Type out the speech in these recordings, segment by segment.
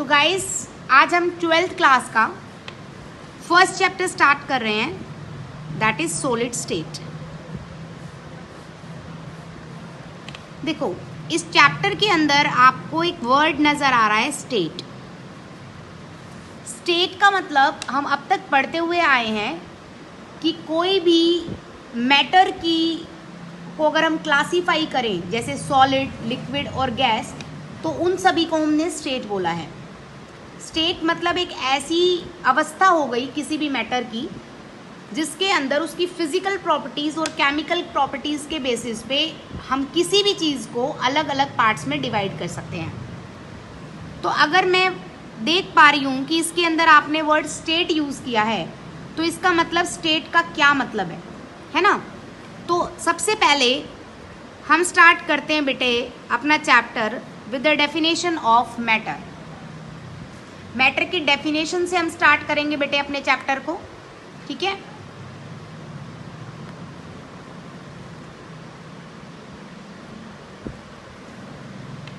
तो गाइस आज हम 12th क्लास का फर्स्ट चैप्टर स्टार्ट कर रहे हैं, दैट इज सॉलिड स्टेट। देखो इस चैप्टर के अंदर आपको एक वर्ड नजर आ रहा है स्टेट। स्टेट का मतलब हम अब तक पढ़ते हुए आए हैं कि कोई भी मैटर को अगर हम क्लासीफाई करें जैसे सॉलिड, लिक्विड और गैस, तो उन सभी को हमने स्टेट बोला है। स्टेट मतलब एक ऐसी अवस्था हो गई किसी भी मैटर की जिसके अंदर उसकी फिजिकल प्रॉपर्टीज़ और केमिकल प्रॉपर्टीज़ के बेसिस पे हम किसी भी चीज़ को अलग अलग पार्ट्स में डिवाइड कर सकते हैं। तो अगर मैं देख पा रही हूँ कि इसके अंदर आपने वर्ड स्टेट यूज़ किया है, तो इसका मतलब स्टेट का क्या मतलब है ना। तो सबसे पहले हम स्टार्ट करते हैं बेटे अपना chapter with the definition of matter. Matter की डेफिनेशन से हम स्टार्ट करेंगे बेटे अपने चैप्टर को, ठीक है।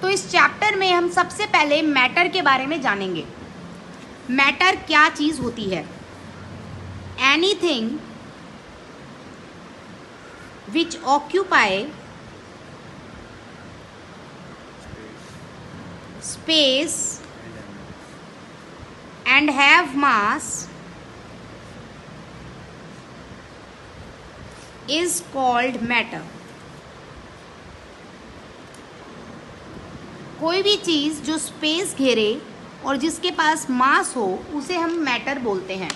तो इस चैप्टर में हम सबसे पहले मैटर के बारे में जानेंगे। मैटर क्या चीज होती है? Anything which occupy space and have mass is called matter। कोई भी चीज़ जो स्पेस घेरे और जिसके पास मास हो उसे हम मैटर बोलते हैं।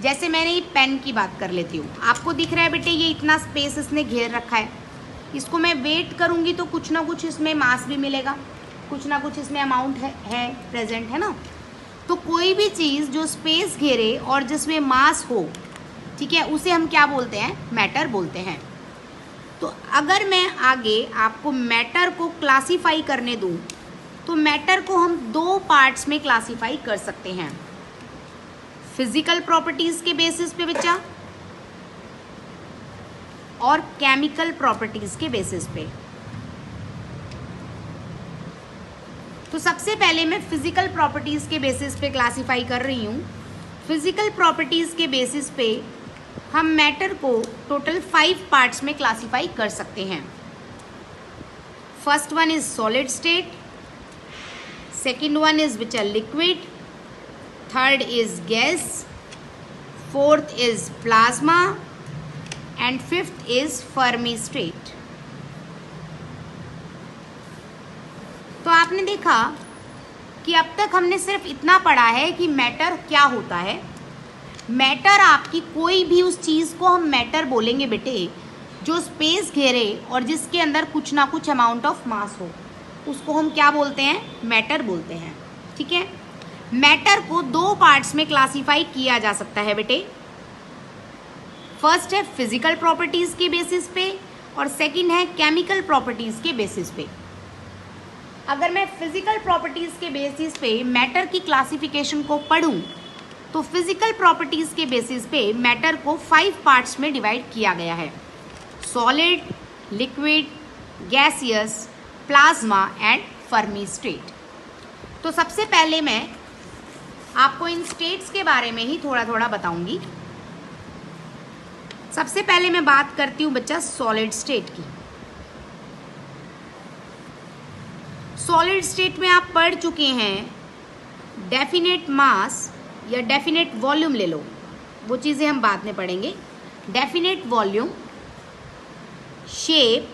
जैसे मैंने ये पेन की बात कर लेती हूँ, आपको दिख रहा है बेटे ये इतना स्पेस इसने घेर रखा है, इसको मैं वेट करूँगी तो कुछ ना कुछ इसमें मास भी मिलेगा, कुछ ना कुछ इसमें अमाउंट है प्रेजेंट, है ना। तो कोई भी चीज़ जो स्पेस घेरे और जिसमें मास हो, ठीक है, उसे हम क्या बोलते हैं? मैटर बोलते हैं। तो अगर मैं आगे आपको मैटर को क्लासीफाई करने दूं, तो मैटर को हम दो पार्ट्स में क्लासीफाई कर सकते हैं, फिजिकल प्रॉपर्टीज़ के बेसिस पे बच्चा और केमिकल प्रॉपर्टीज़ के बेसिस पे। तो सबसे पहले मैं फिजिकल प्रॉपर्टीज़ के बेसिस पे क्लासीफाई कर रही हूँ। फिजिकल प्रॉपर्टीज़ के बेसिस पे हम मैटर को टोटल 5 पार्ट्स में क्लासीफाई कर सकते हैं। First one is solid state, second one is which are liquid, third is gas, fourth is plasma and fifth is Fermi state. तो आपने देखा कि अब तक हमने सिर्फ इतना पढ़ा है कि मैटर क्या होता है। मैटर आपकी कोई भी उस चीज़ को हम मैटर बोलेंगे बेटे जो स्पेस घेरे और जिसके अंदर कुछ ना कुछ अमाउंट ऑफ मास हो, उसको हम क्या बोलते हैं? मैटर बोलते हैं, ठीक है। मैटर को दो पार्ट्स में क्लासीफाई किया जा सकता है बेटे। फर्स्ट है फिजिकल प्रॉपर्टीज़ के बेसिस पे और सेकंड है केमिकल प्रॉपर्टीज़ के बेसिस पे। अगर मैं फिजिकल प्रॉपर्टीज़ के बेसिस पे मैटर की क्लासिफिकेशन को पढ़ूं, तो फिजिकल प्रॉपर्टीज़ के बेसिस पे मैटर को 5 पार्ट्स में डिवाइड किया गया है, solid, liquid, gaseous, plasma and Fermi state. तो सबसे पहले मैं आपको इन स्टेट्स के बारे में ही थोड़ा थोड़ा बताऊंगी। सबसे पहले मैं बात करती हूँ बच्चा सॉलिड स्टेट की। सॉलिड स्टेट में आप पढ़ चुके हैं डेफिनेट मास या डेफिनेट वॉल्यूम ले लो, वो चीज़ें हम बाद में पढ़ेंगे। Definite volume, shape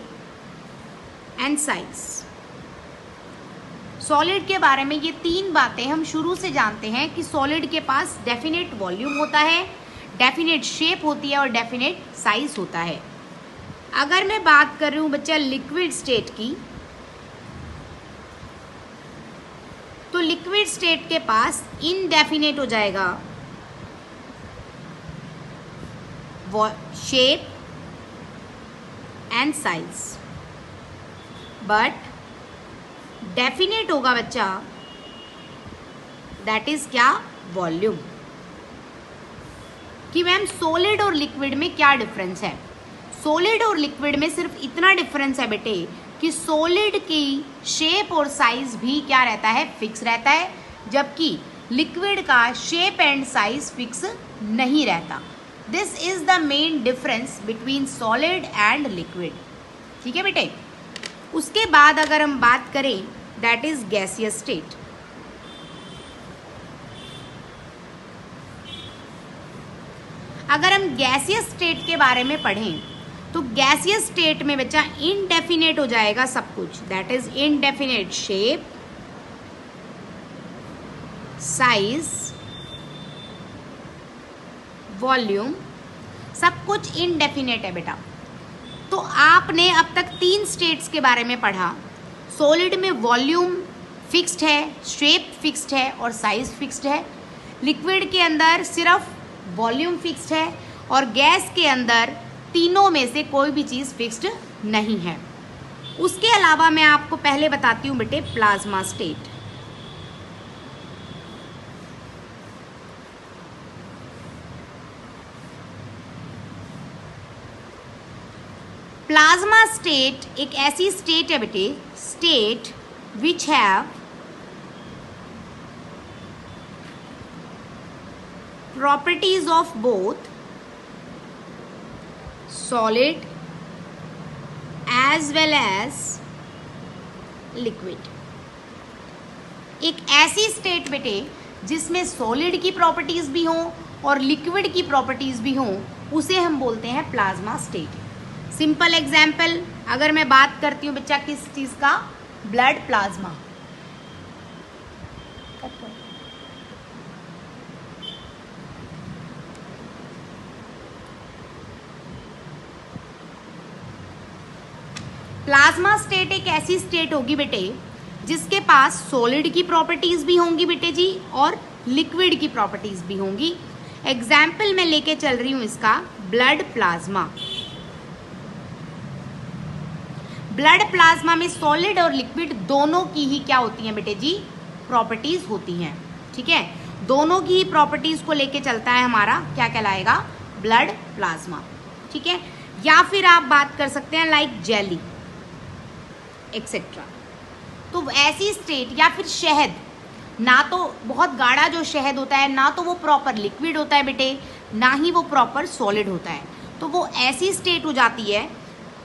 and size. Solid के बारे में ये 3 बातें हम शुरू से जानते हैं कि सॉलिड के पास डेफिनेट वॉल्यूम होता है, डेफिनेट शेप होती है और डेफिनेट साइज होता है। अगर मैं बात कर रही हूँ बच्चा लिक्विड स्टेट की, तो लिक्विड स्टेट के पास इनडेफिनेट हो जाएगा shape and size, but definite होगा बच्चा, दैट इज क्या? वॉल्यूम। कि मैम सॉलिड और लिक्विड में क्या डिफरेंस है? सॉलिड और लिक्विड में सिर्फ इतना डिफरेंस है बेटे कि सॉलिड की शेप और साइज भी क्या रहता है? फिक्स रहता है, जबकि लिक्विड का शेप एंड साइज फिक्स नहीं रहता। This is the main difference between solid and liquid. ठीक है बेटे। उसके बाद अगर हम बात करें दैट इज गैसियस स्टेट। अगर हम गैसियस स्टेट के बारे में पढ़ें तो गैसियस स्टेट में बच्चा इनडेफिनेट हो जाएगा सब कुछ। That is indefinite shape, size, volume, सब कुछ इनडेफिनेट है बेटा। तो आपने अब तक 3 स्टेट्स के बारे में पढ़ा। सॉलिड में वॉल्यूम फिक्स्ड है, शेप फिक्स्ड है और साइज फिक्स्ड है। लिक्विड के अंदर सिर्फ वॉल्यूम फिक्स्ड है और गैस के अंदर तीनों में से कोई भी चीज़ फिक्स्ड नहीं है। उसके अलावा मैं आपको पहले बताती हूँ बेटे प्लाज्मा स्टेट। प्लाज्मा स्टेट एक ऐसी स्टेट है बेटे, state which have properties of both solid as well as liquid। एक ऐसी स्टेट बेटे जिसमें सॉलिड की प्रॉपर्टीज भी हों और लिक्विड की प्रॉपर्टीज भी हों, उसे हम बोलते हैं प्लाज्मा स्टेट। सिंपल एग्जाम्पल अगर मैं बात करती हूँ बच्चा किस चीज़ का, ब्लड प्लाज्मा। प्लाज्मा स्टेट एक ऐसी स्टेट होगी बेटे जिसके पास सॉलिड की प्रॉपर्टीज भी होंगी बेटे जी और लिक्विड की प्रॉपर्टीज भी होंगी। एग्जाम्पल मैं लेके चल रही हूं इसका ब्लड प्लाज्मा। ब्लड प्लाज्मा में सॉलिड और लिक्विड दोनों की ही क्या होती हैं बेटे जी, प्रॉपर्टीज होती हैं। ठीक है, दोनों की ही प्रॉपर्टीज को लेके चलता है हमारा क्या कहलाएगा, ब्लड प्लाज्मा। ठीक है, या फिर आप बात कर सकते हैं लाइक जेली एक्सेट्रा। तो ऐसी स्टेट या फिर शहद, ना तो बहुत गाढ़ा जो शहद होता है ना तो वो प्रॉपर लिक्विड होता है बेटे, ना ही वो प्रॉपर सॉलिड होता है। तो वो ऐसी स्टेट हो जाती है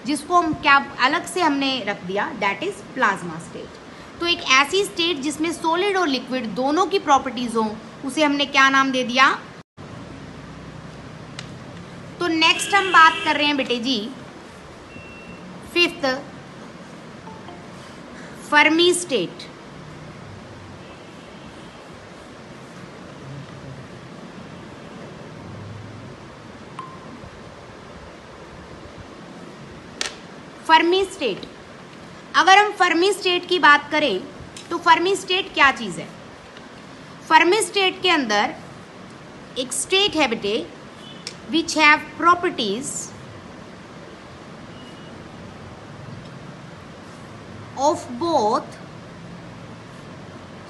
जिसको हम क्या अलग से हमने रख दिया, दैट इज प्लाज्मा स्टेट। तो एक ऐसी स्टेट जिसमें सॉलिड और लिक्विड दोनों की प्रॉपर्टीज हों, उसे हमने क्या नाम दे दिया। तो नेक्स्ट हम बात कर रहे हैं बेटे जी 5th Fermi state. Fermi state, अगर हम फर्मी स्टेट की बात करें तो फर्मी स्टेट क्या चीज़ है। फर्मी स्टेट के अंदर एक स्टेट है बेटे which have properties of both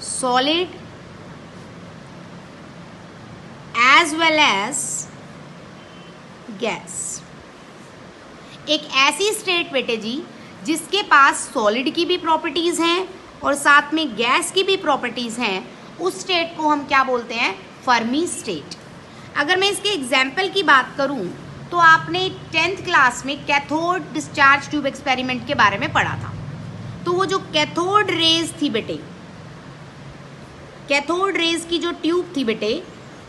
solid as well as gas। एक ऐसी स्टेट बेटे जी जिसके पास सॉलिड की भी प्रॉपर्टीज हैं और साथ में गैस की भी प्रॉपर्टीज हैं, उस स्टेट को हम क्या बोलते हैं, फर्मी स्टेट। अगर मैं इसके एग्जाम्पल की बात करूं तो आपने 10th क्लास में कैथोड डिस्चार्ज ट्यूब एक्सपेरिमेंट के बारे में पढ़ा था। तो वो जो कैथोड रेज थी बेटे, कैथोड रेज की जो ट्यूब थी बेटे,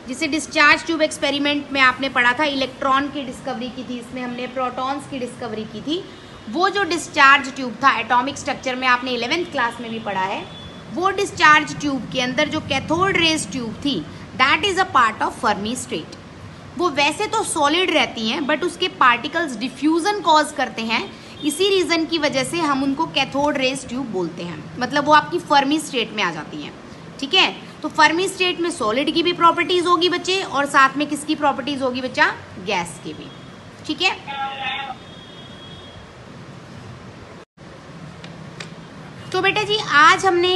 जिसे डिस्चार्ज ट्यूब एक्सपेरिमेंट में आपने पढ़ा था, इलेक्ट्रॉन की डिस्कवरी की थी, इसमें हमने प्रोटॉन्स की डिस्कवरी की थी। वो जो डिस्चार्ज ट्यूब था एटॉमिक स्ट्रक्चर में आपने 11th क्लास में भी पढ़ा है। वो डिस्चार्ज ट्यूब के अंदर जो कैथोड रेज ट्यूब थी that is a part of Fermi state. वो वैसे तो सॉलिड रहती हैं बट उसके पार्टिकल्स डिफ्यूजन कॉज करते हैं, इसी रीज़न की वजह से हम उनको कैथोड रेज ट्यूब बोलते हैं। मतलब वो आपकी फर्मी स्टेट में आ जाती हैं। ठीक है, तो फर्मी स्टेट में सॉलिड की भी प्रॉपर्टीज होगी बच्चे और साथ में किसकी प्रॉपर्टीज होगी बच्चा, गैस की भी। ठीक है, तो बेटा जी आज हमने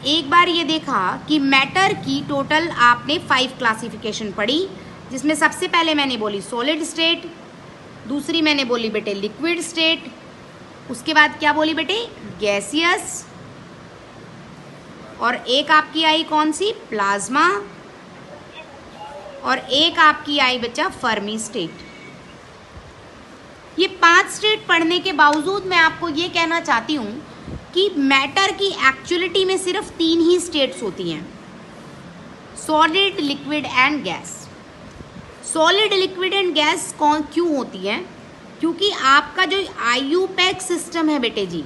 एक बार ये देखा कि मैटर की टोटल आपने 5 क्लासिफिकेशन पढ़ी, जिसमें सबसे पहले मैंने बोली सॉलिड स्टेट, दूसरी मैंने बोली बेटे लिक्विड स्टेट, उसके बाद क्या बोली बेटे, गैसियस, और एक आपकी आई कौन सी, प्लाज्मा, और एक आपकी आई बच्चा फर्मी स्टेट। ये 5 स्टेट पढ़ने के बावजूद मैं आपको ये कहना चाहती हूँ कि मैटर की एक्चुअलिटी में सिर्फ 3 ही स्टेट्स होती हैं, solid, liquid and gas. Solid, liquid and gas कौन क्यों होती है, क्योंकि आपका जो आईयूपैक सिस्टम है बेटे जी,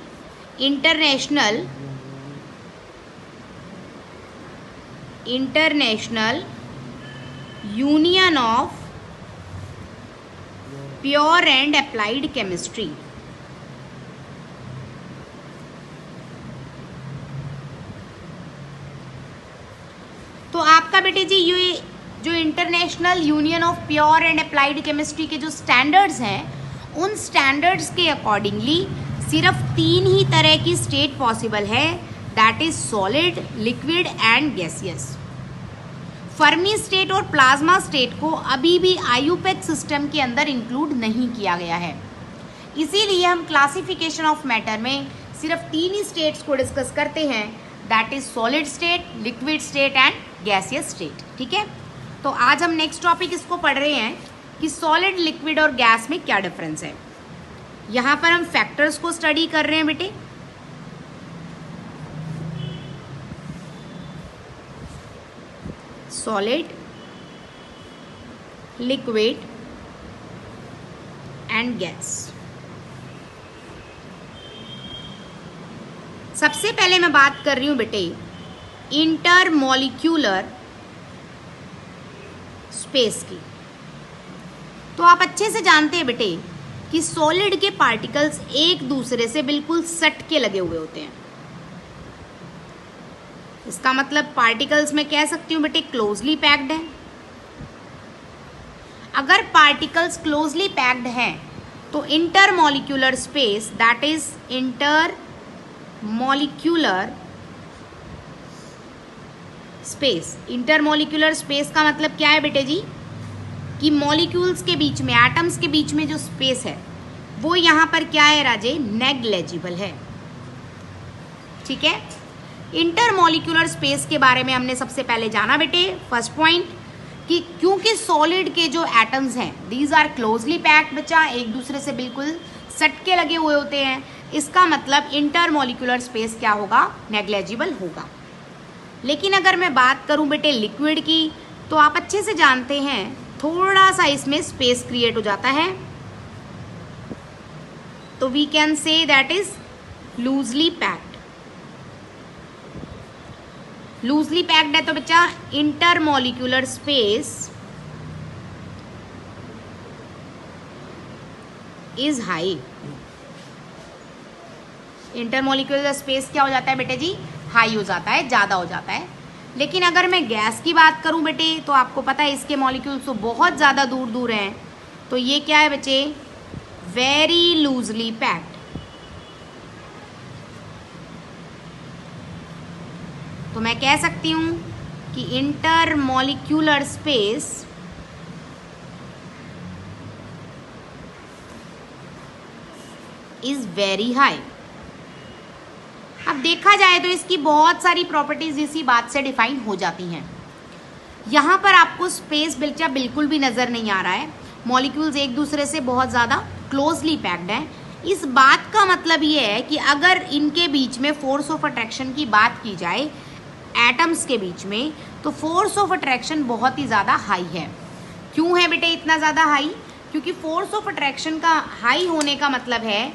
international union of pure and applied chemistry, तो आपका बेटे जी ये जो international union of pure and applied chemistry के जो स्टैंडर्ड्स हैं, उन स्टैंडर्ड्स के अकॉर्डिंगली सिर्फ 3 ही तरह की स्टेट पॉसिबल है, that is solid, liquid and gaseous. Fermi state और प्लाज्मा स्टेट को अभी भी आईयूपैक सिस्टम के अंदर इंक्लूड नहीं किया गया है, इसीलिए हम क्लासिफिकेशन ऑफ मैटर में सिर्फ 3 ही स्टेट्स को डिस्कस करते हैं, that is solid state, liquid state and gaseous state. ठीक है, तो आज हम नेक्स्ट टॉपिक इसको पढ़ रहे हैं कि सॉलिड, लिक्विड और गैस में क्या डिफरेंस है। यहाँ पर हम फैक्टर्स को स्टडी कर रहे हैं बेटे। Solid, liquid and gas. सबसे पहले मैं बात कर रही हूं बेटे इंटरमॉलिक्यूलर स्पेस की। तो आप अच्छे से जानते हैं बेटे कि सॉलिड के पार्टिकल्स एक दूसरे से बिल्कुल सट के लगे हुए होते हैं। इसका मतलब पार्टिकल्स में कह सकती हूं बेटे क्लोजली पैक्ड है। अगर पार्टिकल्स क्लोजली पैक्ड हैं तो intermolecular space, that is intermolecular space. Intermolecular space का मतलब क्या है बेटे जी, कि मॉलिक्यूल्स के बीच में, एटम्स के बीच में जो स्पेस है वो यहाँ पर क्या है राजे, नेग्लेजिबल है। ठीक है, इंटरमॉलिक्यूलर स्पेस के बारे में हमने सबसे पहले जाना बेटे। फर्स्ट पॉइंट कि क्योंकि सॉलिड के जो एटम्स हैं दीज आर क्लोजली पैक्ड बच्चा, एक दूसरे से बिल्कुल सटके लगे हुए होते हैं, इसका मतलब इंटरमॉलिक्यूलर स्पेस क्या होगा, नेग्लेजिबल होगा। लेकिन अगर मैं बात करूं बेटे लिक्विड की, तो आप अच्छे से जानते हैं थोड़ा सा इसमें स्पेस क्रिएट हो जाता है, तो we can say that is loosely packed. Loosely packed है तो बच्चा intermolecular space is high. Intermolecular space क्या हो जाता है बेटे जी, हाई हो जाता है, ज़्यादा हो जाता है। लेकिन अगर मैं गैस की बात करूं बेटे, तो आपको पता है इसके मॉलिक्यूल्स तो बहुत ज़्यादा दूर दूर हैं, तो ये क्या है बच्चे, वेरी लूजली पैक्ड। तो मैं कह सकती हूं कि intermolecular space is very high. अब देखा जाए तो इसकी बहुत सारी प्रॉपर्टीज इसी बात से डिफाइन हो जाती हैं। यहाँ पर आपको स्पेस बिल्कुल भी नज़र नहीं आ रहा है, मॉलिक्यूल्स एक दूसरे से बहुत ज़्यादा क्लोजली पैक्ड हैं। इस बात का मतलब ये है कि अगर इनके बीच में फोर्स ऑफ अट्रैक्शन की बात की जाए एटम्स के बीच में, तो फोर्स ऑफ अट्रैक्शन बहुत ही ज़्यादा हाई है। क्यों है बेटे इतना ज़्यादा हाई, क्योंकि फोर्स ऑफ अट्रैक्शन का हाई होने का मतलब है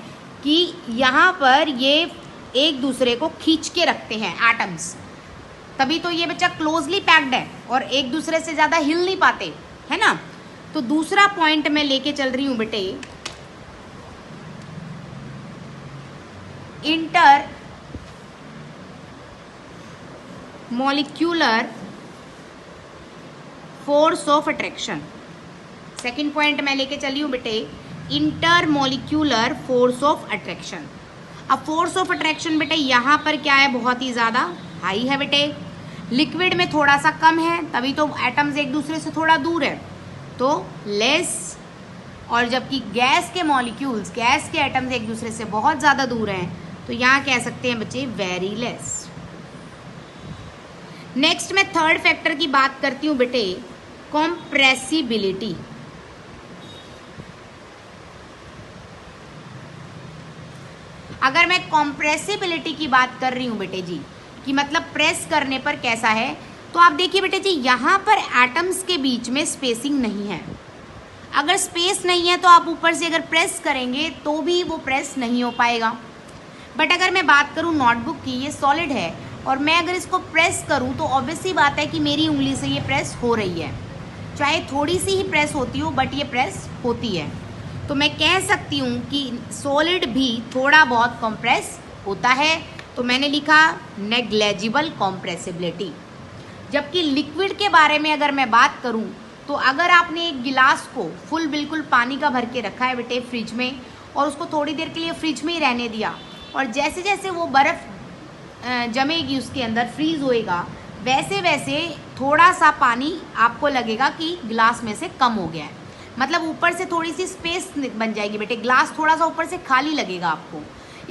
कि यहाँ पर ये एक दूसरे को खींच के रखते हैं एटम्स, तभी तो ये बच्चा क्लोजली पैक्ड है और एक दूसरे से ज़्यादा हिल नहीं पाते, है ना। तो दूसरा पॉइंट मैं लेके चल रही हूँ बेटे inter molecular force of attraction. Second point मैं लेके चली हूँ बेटे inter molecular force of attraction. अब फोर्स ऑफ अट्रैक्शन बेटे यहाँ पर क्या है, बहुत ही ज़्यादा हाई है बेटे। लिक्विड में थोड़ा सा कम है, तभी तो एटम्स एक दूसरे से थोड़ा दूर है, तो लेस। और जबकि गैस के मॉलिक्यूल्स, गैस के एटम्स एक दूसरे से बहुत ज़्यादा दूर हैं, तो यहाँ कह सकते हैं बच्चे वेरी लेस। नेक्स्ट मैं थर्ड फैक्टर की बात करती हूँ बेटे, कॉम्प्रेसिबिलिटी। अगर मैं कॉम्प्रेसिबिलिटी की बात कर रही हूँ बेटे जी, कि मतलब प्रेस करने पर कैसा है, तो आप देखिए बेटे जी, यहाँ पर एटम्स के बीच में स्पेसिंग नहीं है। अगर स्पेस नहीं है तो आप ऊपर से अगर प्रेस करेंगे तो भी वो प्रेस नहीं हो पाएगा। बट अगर मैं बात करूँ नोटबुक की, ये सॉलिड है और मैं अगर इसको प्रेस करूँ तो ऑब्वियस सी बात है कि मेरी उंगली से ये प्रेस हो रही है, चाहे थोड़ी सी ही प्रेस होती हो बट ये प्रेस होती है। तो मैं कह सकती हूँ कि सॉलिड भी थोड़ा बहुत कंप्रेस होता है। तो मैंने लिखा नेग्लेजिबल कॉम्प्रेसिबिलिटी। जबकि लिक्विड के बारे में अगर मैं बात करूँ, तो अगर आपने एक गिलास को फुल बिल्कुल पानी का भर के रखा है बेटे फ्रिज में और उसको थोड़ी देर के लिए फ्रिज में ही रहने दिया, और जैसे जैसे वो बर्फ़ जमेगी उसके अंदर, फ्रीज होएगा, वैसे वैसे थोड़ा सा पानी आपको लगेगा कि गिलास में से कम हो गया है। मतलब ऊपर से थोड़ी सी स्पेस बन जाएगी बेटे, ग्लास थोड़ा सा ऊपर से खाली लगेगा आपको।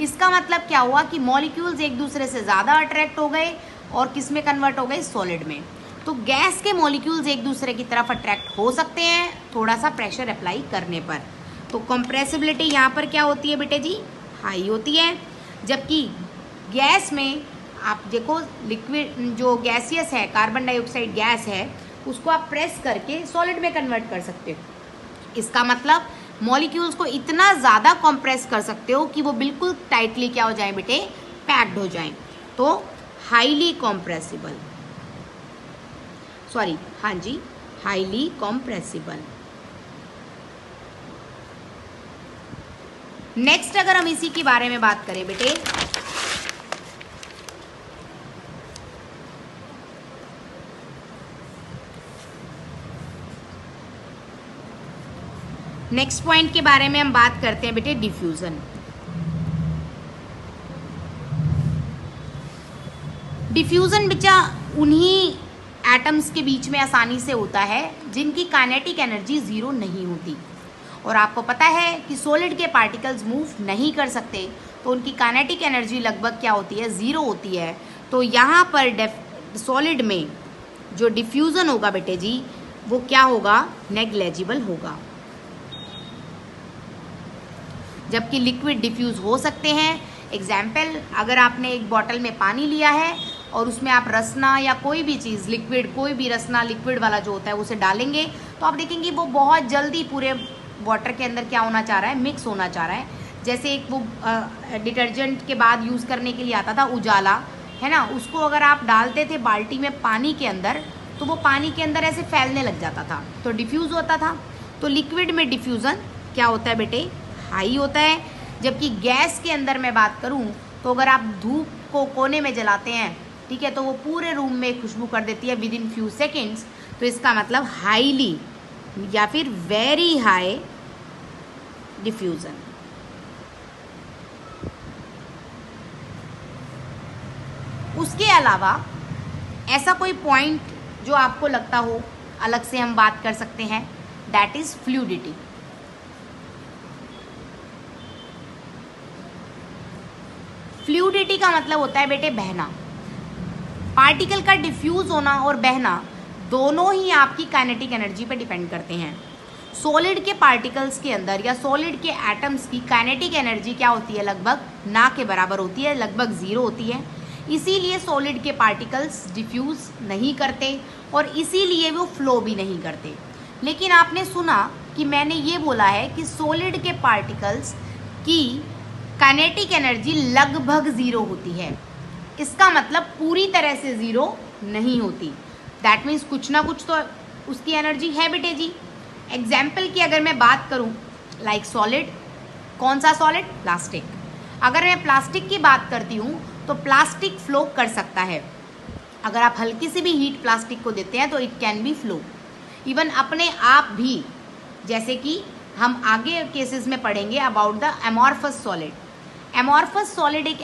इसका मतलब क्या हुआ कि मॉलिक्यूल्स एक दूसरे से ज़्यादा अट्रैक्ट हो गए और किस में कन्वर्ट हो गए, सॉलिड में। तो गैस के मॉलिक्यूल्स एक दूसरे की तरफ अट्रैक्ट हो सकते हैं थोड़ा सा प्रेशर अप्लाई करने पर। तो कंप्रेसिबिलिटी यहाँ पर क्या होती है बेटे जी, हाई होती है। जबकि गैस में आप देखो, लिक्विड जो गैसियस है, कार्बन डाइऑक्साइड गैस है, उसको आप प्रेस करके सॉलिड में कन्वर्ट कर सकते हो। इसका मतलब मॉलिक्यूल्स को इतना ज़्यादा कंप्रेस कर सकते हो कि वो बिल्कुल टाइटली क्या हो जाए बेटे, पैक्ड हो जाएं। तो हाईली कॉम्प्रेसिबल, सॉरी हाँ जी, हाईली कॉम्प्रेसिबल। नेक्स्ट अगर हम इसी के बारे में बात करें बेटे, नेक्स्ट पॉइंट के बारे में हम बात करते हैं बेटे, डिफ्यूजन। डिफ्यूजन बेटा उन्हीं एटम्स के बीच में आसानी से होता है जिनकी काइनेटिक एनर्जी ज़ीरो नहीं होती। और आपको पता है कि सॉलिड के पार्टिकल्स मूव नहीं कर सकते, तो उनकी काइनेटिक एनर्जी लगभग क्या होती है, ज़ीरो होती है। तो यहाँ पर सॉलिड में जो डिफ्यूज़न होगा बेटे जी, वो क्या होगा, नेग्लेजिबल होगा। जबकि लिक्विड डिफ्यूज़ हो सकते हैं। एग्जाम्पल, अगर आपने एक बॉटल में पानी लिया है और उसमें आप रसना या कोई भी चीज़ लिक्विड, कोई भी रसना लिक्विड वाला जो होता है उसे डालेंगे, तो आप देखेंगे वो बहुत जल्दी पूरे वाटर के अंदर क्या होना चाह रहा है, मिक्स होना चाह रहा है। जैसे एक वो डिटर्जेंट के बाद यूज़ करने के लिए आता था उजाला, है ना, उसको अगर आप डालते थे बाल्टी में पानी के अंदर, तो वो पानी के अंदर ऐसे फैलने लग जाता था, तो डिफ्यूज़ होता था। तो लिक्विड में डिफ्यूज़न क्या होता है बेटे, हाई होता है। जबकि गैस के अंदर मैं बात करूं, तो अगर आप धूप को कोने में जलाते हैं, ठीक है, तो वो पूरे रूम में खुशबू कर देती है विद इन फ्यू सेकेंड्स। तो इसका मतलब हाईली या फिर वेरी हाई डिफ्यूजन। उसके अलावा ऐसा कोई पॉइंट जो आपको लगता हो अलग से हम बात कर सकते हैं, दैट इज फ्लूइडिटी। फ्लूइडिटी का मतलब होता है बेटे बहना। पार्टिकल का डिफ्यूज होना और बहना दोनों ही आपकी काइनेटिक एनर्जी पर डिपेंड करते हैं। सॉलिड के पार्टिकल्स के अंदर या सॉलिड के एटम्स की काइनेटिक एनर्जी क्या होती है, लगभग ना के बराबर होती है, लगभग ज़ीरो होती है। इसीलिए सॉलिड के पार्टिकल्स डिफ्यूज़ नहीं करते और इसीलिए वो फ्लो भी नहीं करते। लेकिन आपने सुना कि मैंने ये बोला है कि सॉलिड के पार्टिकल्स की काइनेटिक एनर्जी लगभग ज़ीरो होती है। इसका मतलब पूरी तरह से ज़ीरो नहीं होती। दैट मीन्स कुछ ना कुछ तो उसकी एनर्जी है बेटे जी। एग्जाम्पल की अगर मैं बात करूं, लाइक सॉलिड, कौन सा सॉलिड, प्लास्टिक। अगर मैं प्लास्टिक की बात करती हूं तो प्लास्टिक फ्लो कर सकता है। अगर आप हल्की सी भी हीट प्लास्टिक को देते हैं तो it can be flow. Even अपने आप भी, जैसे कि हम आगे केसेस में पढ़ेंगे about the amorphous solid. Amorphous solid एक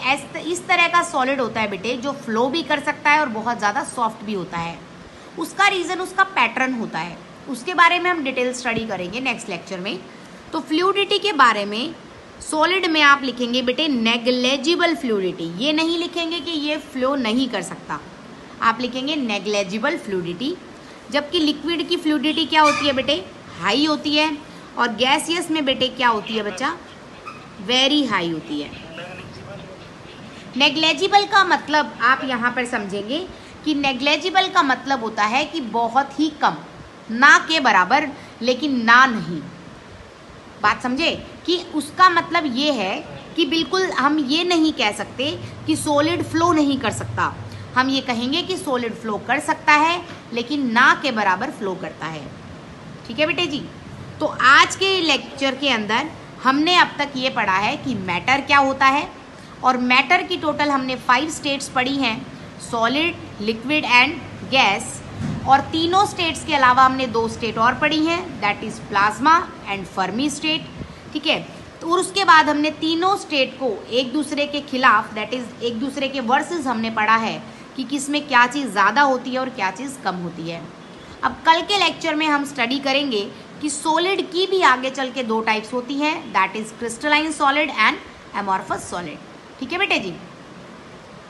इस तरह का सॉलिड होता है बेटे जो फ्लो भी कर सकता है और बहुत ज़्यादा सॉफ्ट भी होता है। उसका रीज़न उसका पैटर्न होता है, उसके बारे में हम डिटेल स्टडी करेंगे नेक्स्ट लेक्चर में। तो फ्लूइडिटी के बारे में सॉलिड में आप लिखेंगे बेटे नेग्लेजिबल फ्लूइडिटी। ये नहीं लिखेंगे कि ये फ्लो नहीं कर सकता। आप लिखेंगे नेग्लेजिबल फ्लूइडिटी। जबकि लिक्विड की फ्लूइडिटी क्या होती है बेटे, हाई होती है, और गैसियस में बेटे क्या होती है बच्चा, वेरी हाई होती है। नेग्लेजिबल का मतलब आप यहाँ पर समझेंगे कि नेग्लेजिबल का मतलब होता है कि बहुत ही कम, ना के बराबर लेकिन ना नहीं। बात समझे कि उसका मतलब ये है कि बिल्कुल हम ये नहीं कह सकते कि सॉलिड फ्लो नहीं कर सकता, हम ये कहेंगे कि सॉलिड फ्लो कर सकता है लेकिन ना के बराबर फ्लो करता है। ठीक है बेटे जी। तो आज के लेक्चर के अंदर हमने अब तक ये पढ़ा है कि मैटर क्या होता है, और मैटर की टोटल हमने 5 स्टेट्स पढ़ी हैं, सॉलिड, लिक्विड एंड गैस। और तीनों स्टेट्स के अलावा हमने 2 स्टेट और पढ़ी हैं, that is plasma and Fermi state. ठीक है। तो और उसके बाद हमने तीनों स्टेट को एक दूसरे के खिलाफ, दैट इज़ एक दूसरे के वर्सेस हमने पढ़ा है कि किस में क्या चीज़ ज़्यादा होती है और क्या चीज़ कम होती है। अब कल के लेक्चर में हम स्टडी करेंगे कि सॉलिड की भी आगे चल के 2 टाइप्स होती हैं, that is crystalline solid and amorphous solid. ठीक है बेटे जी।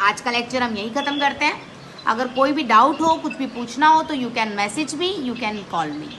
आज का लेक्चर हम यहीं ख़त्म करते हैं। अगर कोई भी डाउट हो, कुछ भी पूछना हो तो you can message me, you can call me.